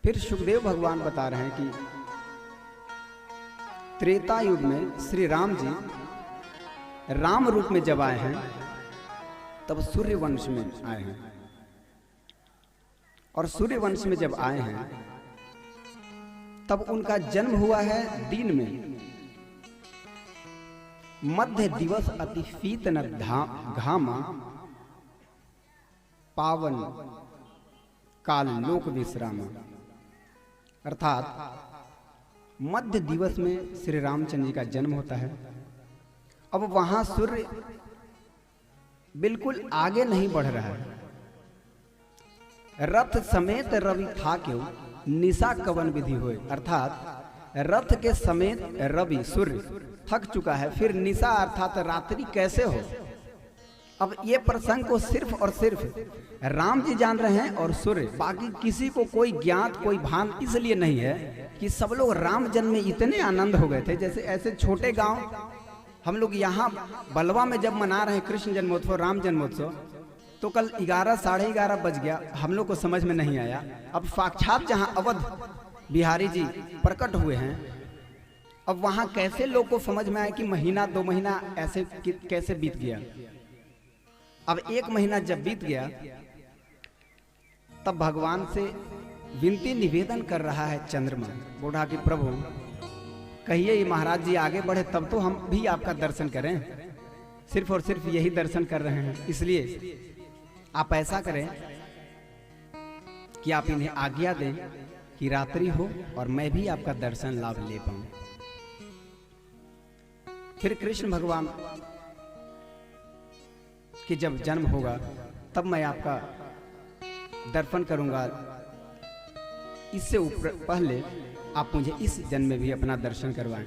फिर सुखदेव भगवान बता रहे हैं कि त्रेता युग में श्री राम जी राम रूप में जब आए हैं तब सूर्य वंश में आए हैं, और सूर्य वंश में जब आए हैं तब उनका जन्म हुआ है दिन में, मध्य दिवस अति शीतन घामा पावन काल लोक विश्राम। अर्थात मध्य दिवस में श्री रामचंद्र जी का जन्म होता है। अब वहां सूर्य बिल्कुल आगे नहीं बढ़ रहा है, रथ समेत रवि था क्यों निशा कवन विधि होए। अर्थात रथ के समेत रवि सूर्य थक चुका है, फिर निशा अर्थात रात्रि कैसे हो। अब ये प्रसंग को सिर्फ और सिर्फ राम जी जान रहे हैं और सूर्य, बाकी किसी को कोई ज्ञात कोई भान इसलिए नहीं है कि सब लोग राम जन्म में इतने आनंद हो गए थे। जैसे ऐसे छोटे गांव हम लोग यहाँ बलवा में जब मना रहे हैं कृष्ण जन्मोत्सव राम जन्मोत्सव, तो कल 11 साढ़े 11 बज गया, हम लोग को समझ में नहीं आया। अब साक्षात जहाँ अवध बिहारी जी प्रकट हुए हैं, अब वहाँ कैसे लोग को समझ में आया कि महीना 2 महीना ऐसे कैसे बीत गया। अब 1 महीना जब बीत गया तब भगवान से विनती निवेदन कर रहा है चंद्रमा, बोला कि प्रभु कहिए महाराज जी आगे बढ़े तब तो हम भी आपका दर्शन करें, सिर्फ और सिर्फ यही दर्शन कर रहे हैं, इसलिए आप ऐसा करें कि आप इन्हें आज्ञा दें कि रात्रि हो और मैं भी आपका दर्शन लाभ ले पाऊं। फिर कृष्ण भगवान कि जब जन्म होगा तब मैं आपका दर्शन करूंगा, इससे पहले आप मुझे इस जन्म में भी अपना दर्शन करवाएं।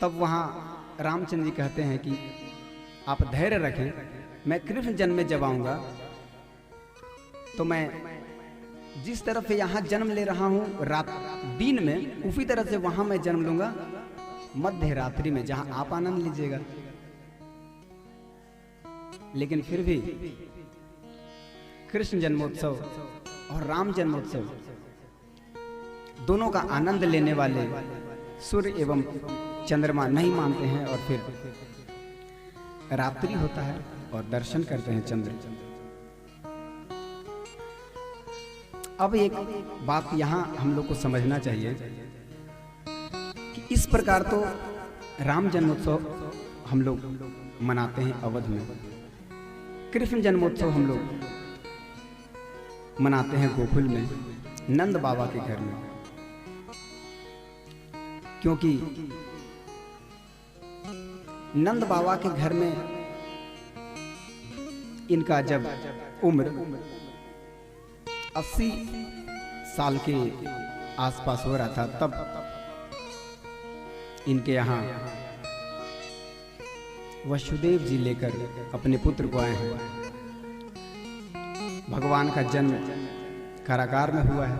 तब वहां रामचंद्र जी कहते हैं कि आप धैर्य रखें, मैं कृष्ण जन्म में जब आऊंगा तो मैं जिस तरफ से यहाँ जन्म ले रहा हूँ रात दिन में, उसी तरह से वहां मैं जन्म लूंगा मध्य रात्रि में, जहां आप आनंद लीजिएगा। लेकिन फिर भी कृष्ण जन्मोत्सव और राम जन्मोत्सव दोनों का आनंद लेने वाले सूर्य एवं चंद्रमा नहीं मानते हैं, और फिर रात्रि होता है और दर्शन करते हैं चंद्र। अब एक बात यहां हम लोग को समझना चाहिए कि इस प्रकार तो राम जन्मोत्सव हम लोग मनाते हैं अवध में, कृष्ण जन्मोत्सव हम लोग मनाते हैं गोकुल में नंद बाबा के घर में, क्योंकि नंद बाबा के घर में इनका जब उम्र 80 साल के आसपास हो रहा था, तब इनके यहाँ वसुदेव जी लेकर अपने पुत्र को आए हैं। भगवान का जन्म कारागार में हुआ है,